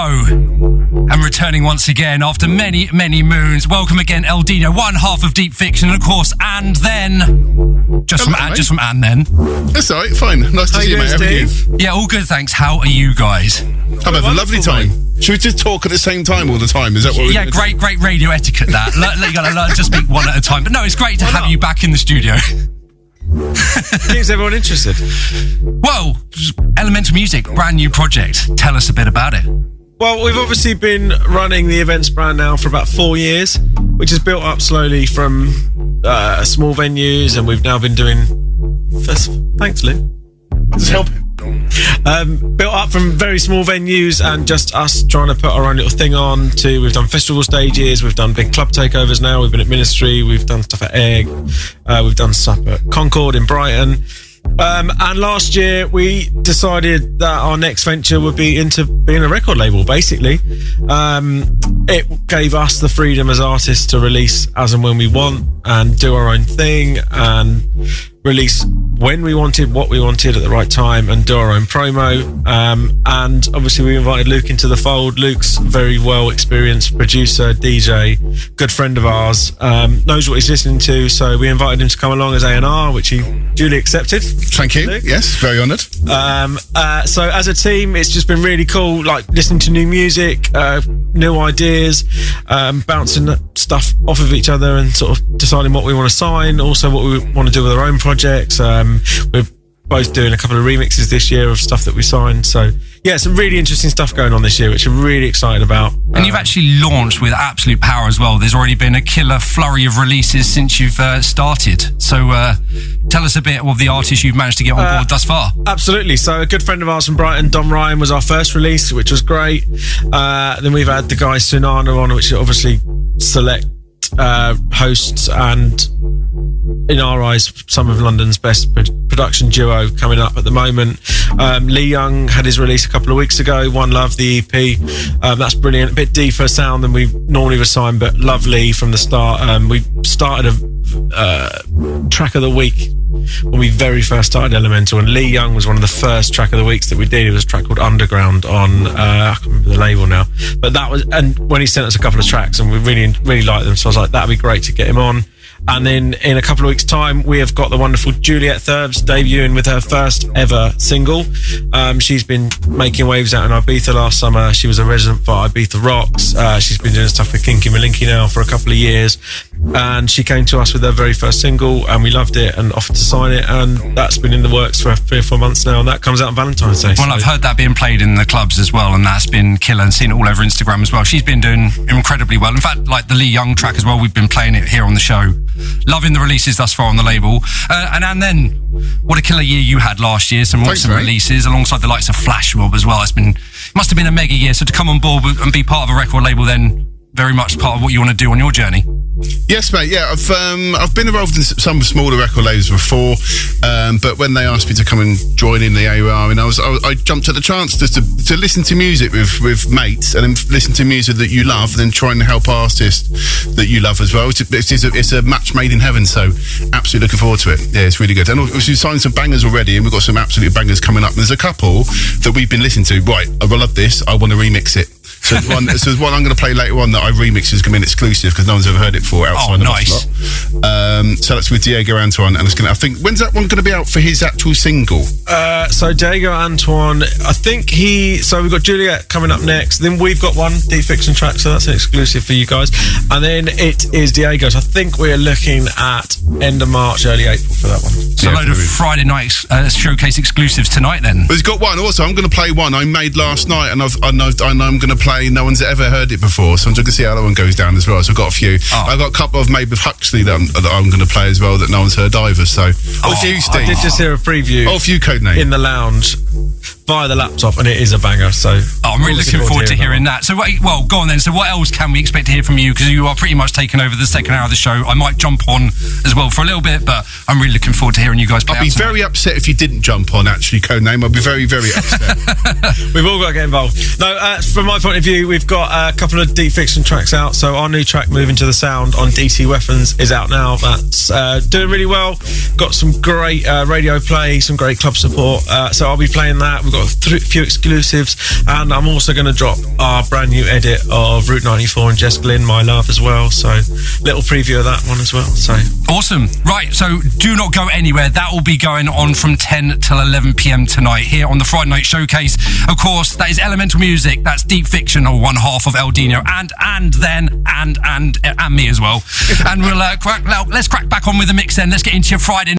show. And returning once again after many, many moons. Welcome again, El Dino, one half of Deep Fiction, and of course, and then. Just from and then. That's all right, fine. Nice to see you, mate. How are you? Yeah, all good, thanks. How are you guys? I'm having a lovely time. Mate. Should we just talk at the same time all the time? Is that what we're Yeah, great radio etiquette, that. You got to learn to speak one at a time. But no, it's great to have you back in the studio. Keeps everyone interested. Well, Elemental Music, brand new project. Tell us a bit about it. Well, we've obviously been running the events brand now for about 4 years, which has built up slowly from small venues, and we've now been doing... Thanks, Lou. Just help. Built up from very small venues and just us trying to put our own little thing on to, we've done festival stages, we've done big club takeovers now, we've been at Ministry, we've done stuff at Egg, we've done stuff at Concord in Brighton. And last year we decided that our next venture would be into being a record label, basically. It gave us the freedom as artists to release as and when we want and do our own thing and release when we wanted, what we wanted at the right time, and do our own promo. And obviously we invited Luke into the fold. Luke's a very well experienced producer, DJ, good friend of ours, knows what he's listening to, so we invited him to come along as A&R, which he duly accepted. Thank you. Luke. Yes, very honoured. So as a team, it's just been really cool, like listening to new music, new ideas, bouncing stuff off of each other and sort of deciding what we want to sign, also what we want to do with our own projects. We're both doing a couple of remixes this year of stuff that we signed. So yeah, some really interesting stuff going on this year, which I'm really excited about. And you've actually launched with absolute power as well. There's already been a killer flurry of releases since you've started. So tell us a bit of the artists you've managed to get on board thus far. Absolutely. So a good friend of ours from Brighton, Dom Ryan, was our first release, which was great. Then we've had the guy Sunana on, which obviously select hosts and, in our eyes, some of London's best production duo coming up at the moment. Lee Young had his release a couple of weeks ago, One Love, the EP. That's brilliant. A bit deeper sound than we normally would sign, but lovely from the start. We started a track of the week when we very first started Elemental, and Lee Young was one of the first track of the weeks that we did. It was a track called Underground on, I can't remember the label now, but that was, and when he sent us a couple of tracks and we really liked them, so I was like, that'd be great to get him on. And then in a couple of weeks' time, we have got the wonderful Juliet Thurbs debuting with her first ever single. She's been making waves out in Ibiza last summer. She was a resident for Ibiza Rocks. She's been doing stuff with Kinky Malinky now for a couple of years. And she came to us with her very first single, and we loved it and offered to sign it. And that's been in the works for 3 or 4 months now, and that comes out on Valentine's Day. Well, I've heard that being played in the clubs as well, and that's been killer, and seen it all over Instagram as well. She's been doing incredibly well. In fact, like the Lee Young track as well, we've been playing it here on the show. Loving the releases thus far on the label. And then, what a killer year you had last year. Some awesome releases alongside the likes of Flash Mob as well. It must have been a mega year. So to come on board and be part of a record label then, very much part of what you want to do on your journey. Yes, mate. Yeah, I've been involved in some smaller record labels before, but when they asked me to come and join in the AOR, and I jumped at the chance to listen to music with mates, and then listen to music that you love, and then try and help artists that you love as well. It's a match made in heaven. So absolutely looking forward to it. Yeah, it's really good. And we've signed some bangers already, and we've got some absolute bangers coming up. And there's a couple that we've been listening to. Right, I love this. I want to remix it. So there's one I'm going to play later on that I remix is going to be an exclusive because no one's ever heard it before outside of us lot. So that's with Diego Antoine, and it's going to, I think, when's that one going to be out for his actual single? So Diego Antoine, I think so we've got Juliet coming up next, then we've got one Deep Fiction track, so that's an exclusive for you guys, and then it is Diego's. I think we're looking at end of March, early April for that one. So a load of Friday night showcase exclusives tonight then. But he's got one also. I'm going to play one I made last night, and I know I'm going to play. No one's ever heard it before, so I'm just going to see how that one goes down as well. So I've got a few. I've got a couple of made with Huxley that I'm going to play as well that no one's heard either. So a few, Steve. I did just hear a preview. A few Codename in the lounge via the laptop, and it is a banger. So I'm really looking forward to hearing that. So well, go on then. So what else can we expect to hear from you? Because you are pretty much taking over the second hour of the show. I might jump on as well for a little bit, but I'm really looking forward to hearing you guys play. I'd be very upset if you didn't jump on, actually, Codename. I'd be very, very upset. We've all got to get involved. No, from my point of view, we've got a couple of Deep Fiction tracks out. So our new track, Moving to the Sound, on DT Weapons is out now. That's doing really well. Got some great radio play, some great club support. So I'll be playing that. We've got a few exclusives, and I'm also going to drop our brand new edit of Route 94 and Jess Glynn, My Love, as well. So little preview of that one as well. So awesome. Right, so do not go anywhere. That will be going on from 10 till 11 p.m. tonight here on the Friday Night Showcase. Of course, that is Elemental Music. That's Deep Fiction, or one half of El Dino, and me as well. And we'll let's crack back on with the mix then. Let's get into your Friday